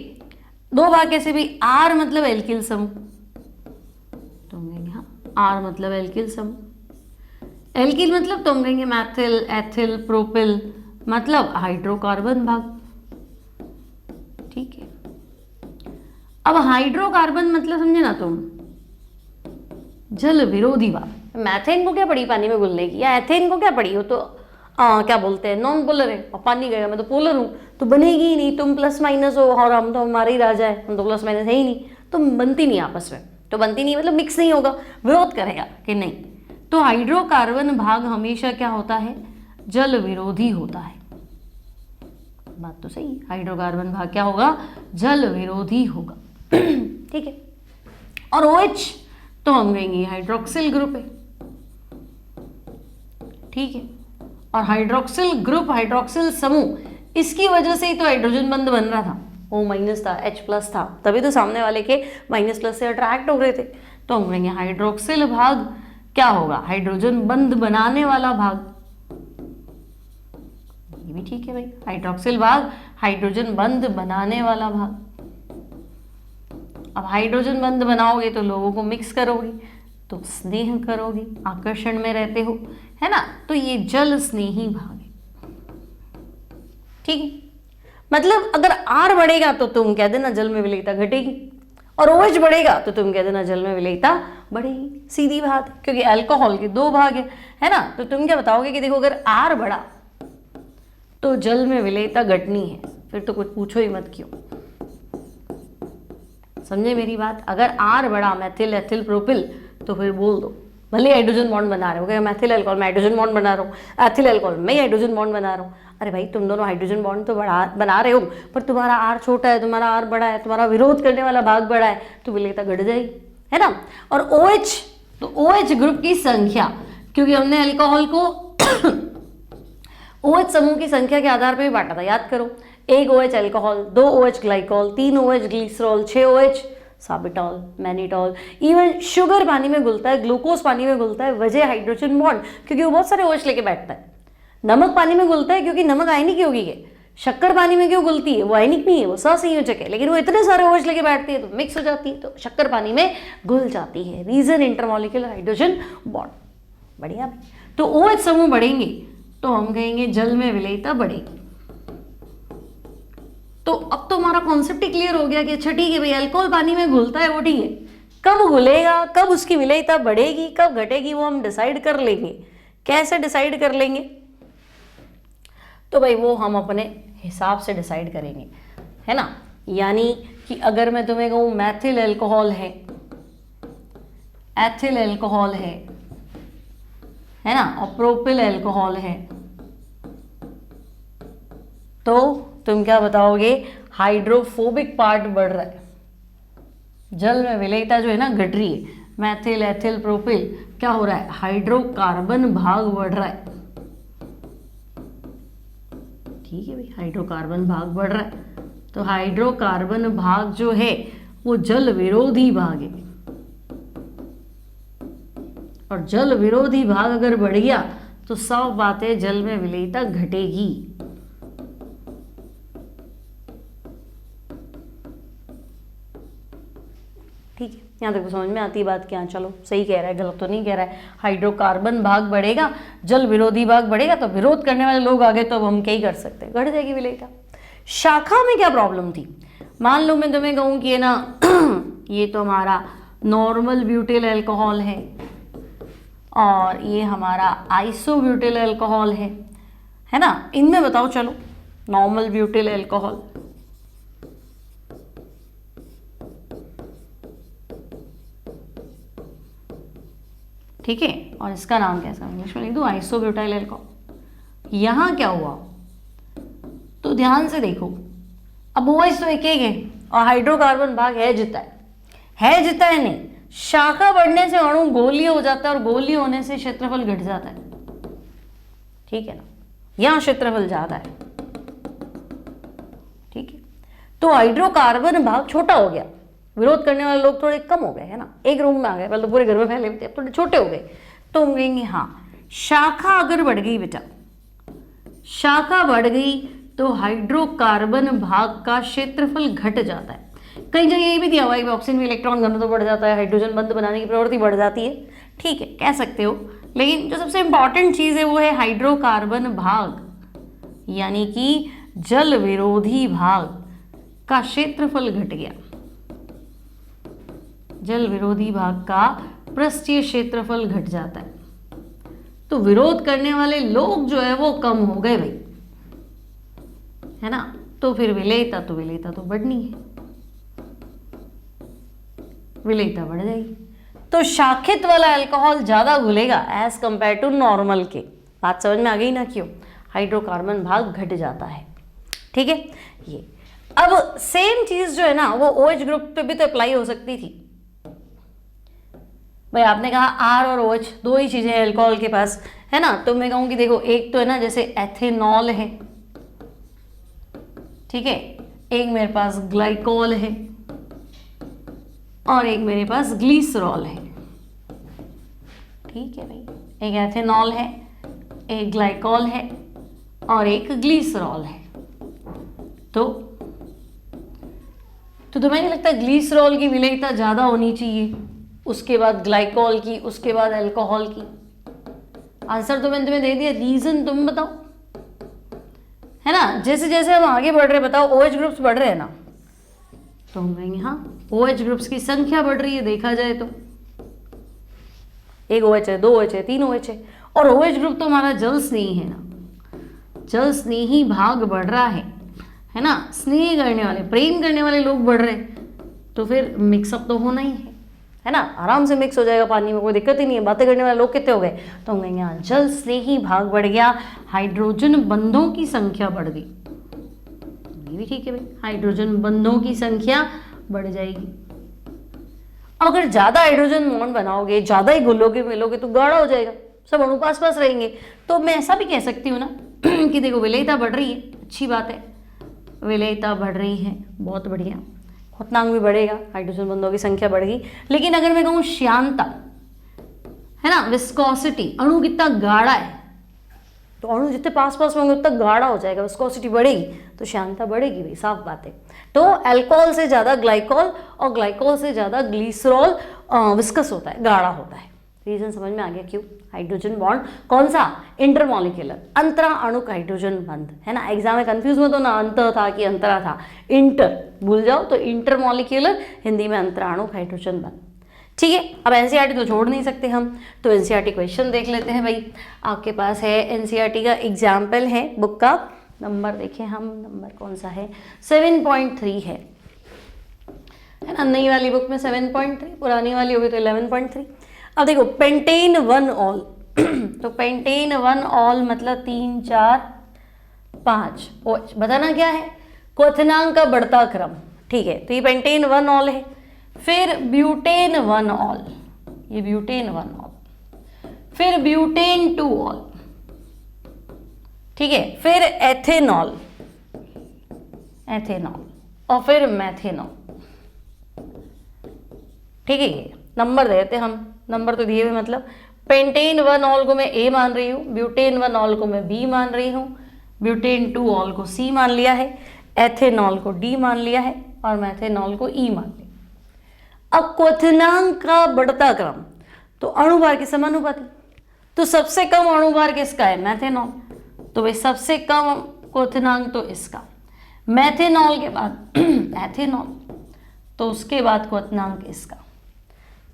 दो भाग कैसे भी, आर मतलब एल्किल समूह, तो हम कहेंगे हाँ आर मतलब एल्किल समूह। एल्किल मतलब तो हम कहेंगे मैथिल, एथिल, प्रोपिल, मतलब हाइड्रोकार्बन भाग। ठीक है, अब हाइड्रोकार्बन मतलब समझे ना तुम, जल विरोधी भाग। मैथेन को क्या पड़ी पानी में घुलने की, या एथेन को क्या पड़ी, हो तो क्या बोलते हैं नॉन पोलर है, और पानी गया मैं तो पोलर हूँ, तो बनेगी ही नहीं। तुम प्लस माइनस हो और हम तो हमारे ही राजा है, हम तो प्लस माइनस है ही नहीं, तो बनती नहीं आपस में, तो बनती नहीं मतलब मिक्स नहीं होगा, विरोध करेगा कि नहीं। तो हाइड्रोकार्बन भाग हमेशा क्या होता है, जल विरोधी होता है। बात तो सही, हाइड्रोकार्बन भाग क्या होगा, जल विरोधी होगा। ठीक है, और OH तो हम कहेंगे हाइड्रोक्सिल ग्रुप है। ठीक है, और हाइड्रोक्सिल ग्रुप, हाइड्रोक्सिल समूह, इसकी वजह से ही तो हाइड्रोजन बंध बन रहा था। O माइनस था, H प्लस था, तभी तो सामने वाले के माइनस प्लस से अट्रैक्ट हो रहे थे। तो हम कहेंगे हाइड्रोक्सिल भाग क्या होगा, हाइड्रोजन बंध बनाने वाला भाग। ये भी ठीक है भाई, हाइड्रोक्सिल भाग हाइड्रोजन बंध बनाने वाला भाग। अब हाइड्रोजन बंध बनाओगे तो लोगों को मिक्स करोगे, तो स्नेह करोगे, आकर्षण में रहते हो, है ना, तो ये जल स्नेही भाग है। ठीक है, मतलब अगर R बढ़ेगा तो तुम कह देना जल में विलेयता घटेगी, और OH बढ़ेगा तो तुम कह देना जल में विलेयता बढ़ेगी। सीधी बात है, क्योंकि अल्कोहल के दो भाग है ना। तो तुम क्या बताओगे कि देखो अगर R बढ़ा तो जल में विलेयता घटनी है, फिर तो कुछ पूछो ही मत क्यों। समझे मेरी बात? अगर R बढ़ा, मैथिल, एथिल, प्रोपिल, तो फिर बोल दो, भले हाइड्रोजन बॉन्ड बना रहे हो, क्या मैथिल अल्कोहल में हाइड्रोजन बॉन्ड बना रहा हूँ, एथिल अल्कोहल में हाइड्रोजन बॉन्ड बना रहा हूँ। अरे भाई तुम दोनों हाइड्रोजन बॉन्ड तो बना रहे हो, पर तुम्हारा R छोटा है, तुम्हारा R बड़ा है, तुम्हारा विरोध करने वाला भाग बड़ा है, तो विलेयता घट जाएगी, है ना। और OH, तो OH ग्रुप की संख्या, क्योंकि हमने अल्कोहल को OH समूह की संख्या के आधार पर भी बांटा था, याद करो। 1 OH alcohol, 2 OH glycol, 3 OH glycerol, 6 OH sorbitol, mannitol. Even sugar पानी में घुलता है, ग्लूकोज पानी में घुलता है, वजह हाइड्रोजन बॉन्ड, क्योंकि वो बहुत सारे OH लेके बैठता है। नमक पानी में घुलता है क्योंकि नमक आयनिक यौगिक है। शक्कर पानी में क्यों घुलती है, वो आयनिक नहीं है, वो सहसंयोजक है, लेकिन वो इतने सारे OH लेके बैठती है तो मिक्स हो जाती है, तो शक्कर पानी में घुल जाती है। Reason intermolecular hydrogen bond. बढ़िया। तो OH समूह बढ़ेंगे तो हम कहेंगे जल में विलेयता बढ़ेगी। तो अब तो हमारा कॉन्सेप्ट ही क्लियर हो गया कि अच्छा ठीक है भाई, अल्कोहल पानी में घुलता है वो ठीक है, कब घुलेगा, कब उसकी विलेयता बढ़ेगी, कब घटेगी, वो हम डिसाइड कर लेंगे। कैसे डिसाइड कर लेंगे? तो भाई वो हम अपने हिसाब से डिसाइड करेंगे, है ना। यानी कि अगर मैं तुम्हें कहूँ मैथिल अल्कोहल है, एथिल अल्कोहल है ना, और प्रोपिल अल्कोहल है, तो तुम क्या बताओगे, हाइड्रोफोबिक पार्ट बढ़ रहा है, जल में विलेयता जो है ना घट रही है। मैथिल, एथिल, प्रोपिल क्या हो रहा है, हाइड्रोकार्बन भाग बढ़ रहा है। ठीक है भाई, हाइड्रोकार्बन भाग बढ़ रहा है, तो हाइड्रोकार्बन भाग जो है वो जल विरोधी भाग है, और जल विरोधी भाग अगर बढ़ गया तो साफ बात है जल में विलेयता घटेगी। ठीक है, यहाँ तक समझ में आती है बात क्या? चलो सही कह रहा है, गलत तो नहीं कह रहा है। हाइड्रोकार्बन भाग बढ़ेगा, जल विरोधी भाग बढ़ेगा, तो विरोध करने वाले लोग आगे, तो अब हम क्या ही कर सकते हैं, घट जाएगी विलेयता। शाखा में क्या प्रॉब्लम थी? मान लो मैं तुम्हें कहूँ कि ये ना ये तो हमारा नॉर्मल ब्यूटिल अल्कोहल है और ये हमारा आइसोब्यूटिल अल्कोहल है ना, इनमें बताओ चलो नॉर्मल ब्यूटिल अल्कोहल, ठीक है, और इसका नाम कैसा इंग्लिश में लिख दूँ, आइसोब्यूटाइल अल्कोहल। यहाँ क्या हुआ तो ध्यान से देखो, अब OH तो एक है और हाइड्रोकार्बन भाग है जितना है नहीं, शाखा बढ़ने से अणु गोलीय हो जाता है और गोलीय होने से क्षेत्रफल घट जाता है, ठीक है ना, यहाँ क्षेत्रफल ज्यादा है, ठीक है। तो हाइड्रोकार्बन भाग छोटा हो गया, विरोध करने वाले लोग थोड़े कम हो गए, है ना, एक रूम में आ गए, पहले तो पूरे घर में फैले हुए थे, अब थोड़े छोटे हो गए। तो हम कहेंगे हाँ, शाखा अगर बढ़ गई बेटा, शाखा बढ़ गई तो हाइड्रोकार्बन भाग का क्षेत्रफल घट जाता है। कई जगह ये भी दिया हुआ है कि ऑक्सीजन में इलेक्ट्रॉन घनत्व बढ़ जाता है, हाइड्रोजन बंध बनाने की प्रवृत्ति बढ़ जाती है, ठीक है, कह सकते हो, लेकिन जो सबसे इंपॉर्टेंट चीज है वो है हाइड्रोकार्बन भाग, यानी कि जल विरोधी भाग का क्षेत्रफल घट गया, जल विरोधी भाग का पृष्ठीय क्षेत्रफल घट जाता है, तो विरोध करने वाले लोग जो है वो कम हो गए भाई, है ना, तो फिर विलेयता तो बढ़नी है, विलेयता बढ़ जाएगी, तो शाखित वाला अल्कोहल ज्यादा घुलेगा एज कंपेयर टू नॉर्मल के। बात समझ में आ गई ना, क्यों हाइड्रोकार्बन भाग घट जाता है, ठीक है। ये अब सेम चीज जो है ना वो OH ग्रुप पे भी तो अप्लाई हो सकती थी भाई। आपने कहा R और OH दो ही चीजें हैं अल्कोहल के पास, है ना, तो मैं कहूँ कि देखो एक तो है ना जैसे एथेनॉल है, ठीक है, एक मेरे पास ग्लाइकोल है और एक मेरे पास ग्लीसरॉल है, ठीक है भाई, एक एथेनॉल है, एक ग्लाइकोल है और एक ग्लीसरॉल है। तो तुम्हें नहीं लगता ग्लीसरॉल की विलेयता ज्यादा होनी चाहिए, उसके बाद ग्लाइकोल की, उसके बाद अल्कोहल की? आंसर तो मैंने तुम्हें दे दिया, रीजन तुम बताओ, है ना। जैसे जैसे हम आगे बढ़ रहे हैं, बताओ OH ग्रुप्स बढ़ रहे हैं ना, तो हम कहेंगे हाँ OH ग्रुप्स की संख्या बढ़ रही है, देखा जाए तो एक OH है, दो OH है, तीन OH है, और OH ग्रुप तो हमारा जल स्नेही है ना, जल स्नेही भाग बढ़ रहा है ना, स्नेह करने वाले, प्रेम करने वाले लोग बढ़ रहे हैं, तो फिर मिक्सअप तो होना ही है ना, आराम से मिक्स हो जाएगा पानी में, कोई दिक्कत ही नहीं है। बातें करने वाले लोग कितने हो गए, तो हम कहेंगे यहाँ जल स्नेही भाग बढ़ गया, हाइड्रोजन बंधों की संख्या बढ़ गई, ये भी ठीक है भाई, हाइड्रोजन बंधों की संख्या बढ़ जाएगी। अगर ज्यादा हाइड्रोजन बॉन्ड बनाओगे, ज्यादा ही घुलोगे मिलोगे तो गाढ़ा हो जाएगा, सब अणु पास पास रहेंगे। तो मैं ऐसा भी कह सकती हूँ ना कि देखो विलेयता बढ़ रही है, अच्छी बात है, विलेयता बढ़ रही है, बहुत बढ़िया, क्वथनांक भी बढ़ेगा, हाइड्रोजन बंधों की संख्या बढ़ गई। लेकिन अगर मैं कहूँ श्यानता, है ना, विस्कोसिटी, अणु कितना गाढ़ा है, तो अणु जितने पास पास होंगे उतना गाढ़ा हो जाएगा, विस्कोसिटी बढ़ेगी तो श्यानता बढ़ेगी भाई, साफ बात है। तो अल्कोहल से ज्यादा ग्लाइकोल और ग्लाइकोल से ज्यादा ग्लीसरॉल विस्कस होता है, गाढ़ा होता है। रीजन समझ में आ गया क्यों? हाइड्रोजन बॉन्ड कौन सा? इंटरमॉलिक्यूलर, अंतरा अणुक हाइड्रोजन बंध, है ना। एग्जाम में कंफ्यूज मत हो ना, अंत था कि अंतरा था, इंटर भूल जाओ तो इंटरमॉलिक्यूलर, हिंदी में अंतरा अणुक हाइड्रोजन बंध, ठीक है। अब एनसीईआरटी तो छोड़ नहीं सकते हम, तो एनसीईआरटी क्वेश्चन देख लेते हैं भाई। आपके पास है एनसीईआरटी का एग्जाम्पल है, बुक का नंबर देखें हम, नंबर कौन सा है, 7.3 है ना, नई वाली बुक में 7.3, पुरानी वाली होगी तो 11.3। अब देखो पेंटेन 1 ऑल तो पेंटेन 1 ऑल मतलब 3 4 5 OH, बताना क्या है? क्वथनांक का बढ़ता क्रम, ठीक है। तो ये पेंटेन 1 ऑल है, फिर ब्यूटेन 1 ऑल, ये ब्यूटेन 1 ऑल, फिर ब्यूटेन 2 ऑल, ठीक है, फिर एथेनॉल, एथेनॉल, और फिर मैथेनॉल। ठीक है, ये नंबर देते हम, नंबर तो दिए हुए, मतलब पेंटेन 1 ऑल को मैं ए मान रही हूँ, ब्यूटेन 1 ऑल को मैं बी मान रही हूँ, ब्यूटेन 2 ऑल को सी मान लिया है, एथेनॉल को डी मान लिया है और मैथेनॉल को ई मान लिया। अब क्वथनांक का बढ़ता क्रम, तो अणुभार के समानुपाती, तो सबसे कम अणुभार किसका है? मैथेनॉल, तो भाई सबसे कम क्वथनांक तो इसका, मैथेनॉल के बाद एथेनॉल, तो उसके बाद क्वथनांक इसका।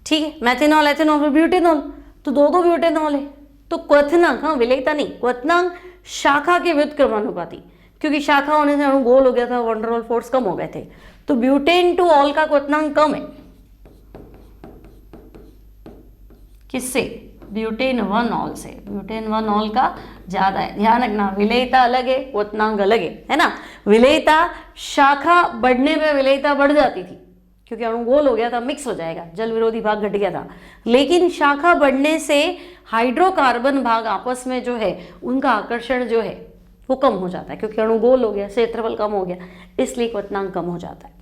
ठीक है, मैथेनॉल एथेनॉल और ब्यूटेनॉल, तो दो ब्यूटेनॉल है, तो क्वथनांक, हाँ विलेयता नहीं, क्वथनांक शाखा के व्युत्क्रमानुपाती, क्योंकि शाखा होने से अणु गोल हो गया था, वंडरवॉल फोर्स कम हो गए थे, तो ब्यूटेन 2 ऑल का क्वथनांक कम है किससे? ब्यूटेन 1 ऑल से, ब्यूटेन 1 ऑल का ज्यादा है। ध्यान रखना, विलेयता अलग है, क्वथनांक अलग है ना। विलेयता, शाखा बढ़ने पे विलेयता बढ़ जाती थी, क्योंकि अणु गोल हो गया था, मिक्स हो जाएगा, जल विरोधी भाग घट गया था। लेकिन शाखा बढ़ने से हाइड्रोकार्बन भाग आपस में जो है उनका आकर्षण जो है वो कम हो जाता है, क्योंकि अणु गोल हो गया, क्षेत्रफल कम हो गया, इसलिए क्वथनांक कम हो जाता है।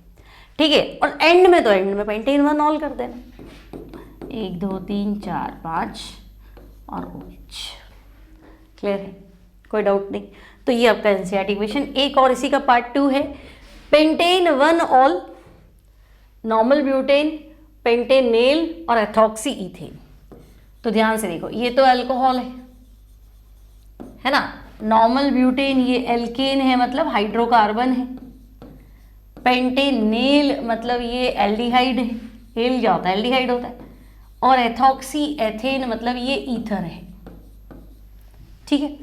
ठीक है, और एंड में तो एंड में पेंटेन 1 ऑल कर देना, 1 2 3 4 5 और OH। क्लियर है, कोई डाउट नहीं। तो ये आपका एनसीईआरटी क्वेश्चन। एक और इसी का पार्ट 2 है, पेंटेन 1 ऑल, नॉर्मल ब्यूटेन, पेंटेनेल और एथॉक्सी इथेन। तो ध्यान से देखो, ये तो अल्कोहल है ना, नॉर्मल ब्यूटेन ये एल्केन है, मतलब हाइड्रोकार्बन है, पेंटेनेल मतलब ये एल्डिहाइड है, एल क्या होता है? एल्डिहाइड होता है, और एथॉक्सी एथेन मतलब ये ईथर है। ठीक है,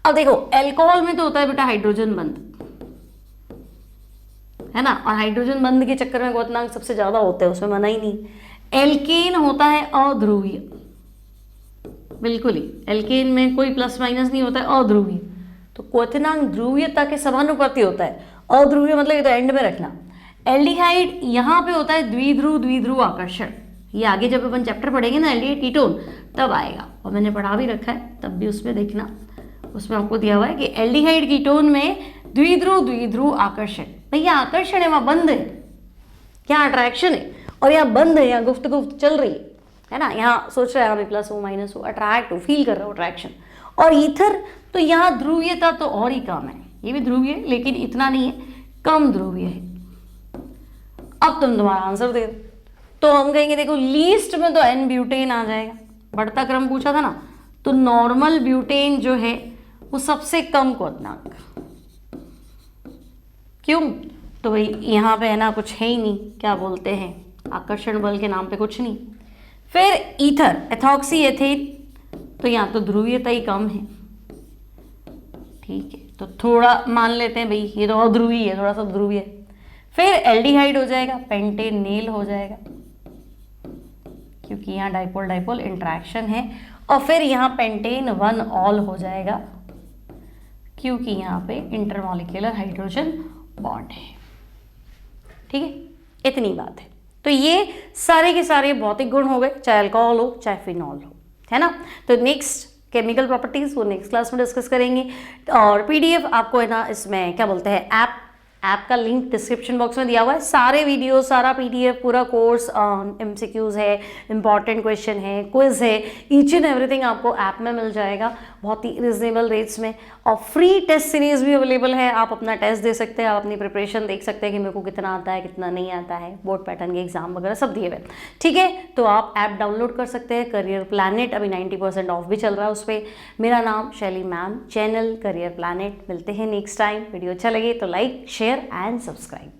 अब देखो अल्कोहल में तो होता है बेटा हाइड्रोजन बंध, है ना, और हाइड्रोजन बंध के चक्कर में क्वथनांक सबसे ज्यादा होते हैं, उसमें मना ही नहीं। एल्केन होता है अध्रुवीय, बिल्कुल ही, एल्केन में कोई प्लस माइनस नहीं होता है, अध्रुवीय, तो क्वथनांक ध्रुवीयता के समानुपाती होता है। अध्रुवीय मतलब ये तो एंड में रखना। एल्डिहाइड यहाँ पे होता है द्विध्रुव आकर्षण, ये आगे जब अपन चैप्टर पढ़ेंगे ना एल्डिहाइड कीटोन तब आएगा, और मैंने पढ़ा भी रखा है, तब भी उसमें देखना, उसमें आपको दिया हुआ है कि एल्डिहाइड कीटोन में द्विध्रुव आकर्षण। भैया आकर्षण है, वहां बंद है, यहाँ अट्रैक्शन है, और यहाँ बंद है, यहाँ गुफ्त चल रही है ना, यहाँ सोच रहा है हमें प्लस हो माइनस हो, अट्रैक्ट हो, फील कर रहा हो अट्रैक्शन। और ईथर तो यहाँ ध्रुवीयता तो और ही कम है, ये भी ध्रुवीय है लेकिन इतना नहीं है, कम ध्रुवीय है। अब तुम तुम्हारा आंसर दे दो, तो हम कहेंगे देखो लीस्ट में तो एन ब्यूटेन आ जाएगा, बढ़ता क्रम पूछा था ना, तो नॉर्मल ब्यूटेन जो है वो सबसे कम क्वथनांक, क्यों? तो भाई यहाँ पे है ना कुछ है ही नहीं, क्या बोलते हैं, आकर्षण बल के नाम पे कुछ नहीं। फिर ईथर एथॉक्सी एथेन, तो यहाँ तो ध्रुवीयता ही कम है। ठीक है, तो थोड़ा मान लेते हैं भाई ये तो अध्रुवीय है, थोड़ा सा ध्रुवीय है। फिर एल्डिहाइड हो जाएगा, पेंटेनेल हो जाएगा, क्योंकि यहाँ डाइपोल डाइपोल इंट्रैक्शन है। और फिर यहाँ पेंटेन 1 ऑल हो जाएगा, क्योंकि यहाँ पे इंटरमॉलिक्यूलर हाइड्रोजन बॉन्ड है। ठीक है, इतनी बात है। तो ये सारे के सारे भौतिक गुण हो गए, चाहे अल्कोहल हो चाहे फिनॉल हो, है ना। तो नेक्स्ट केमिकल प्रॉपर्टीज वो नेक्स्ट क्लास में डिस्कस करेंगे। और पीडीएफ आपको है ना इसमें क्या बोलते हैं ऐप का लिंक डिस्क्रिप्शन बॉक्स में दिया हुआ है। सारे वीडियो, सारा पीडीएफ, पूरा कोर्स, एमसीक्यूज है, इंपॉर्टेंट क्वेश्चन है, क्विज है, ईच एंड एवरीथिंग आपको ऐप में मिल जाएगा बहुत ही रिजनेबल रेट्स में। और फ्री टेस्ट सीरीज भी अवेलेबल है, आप अपना टेस्ट दे सकते हैं, आप अपनी प्रिपरेशन देख सकते हैं कि मेरे को कितना आता है कितना नहीं आता है, बोर्ड पैटर्न के एग्जाम वगैरह सब दिए हुए। ठीक है, तो आप ऐप डाउनलोड कर सकते हैं। करियर प्लैनेट अभी 90% ऑफ भी चल रहा है उस पर। मेरा नाम शैली मैम, चैनल करियर प्लैनेट। मिलते हैं नेक्स्ट टाइम। वीडियो अच्छा लगे तो लाइक शेयर एंड सब्सक्राइब।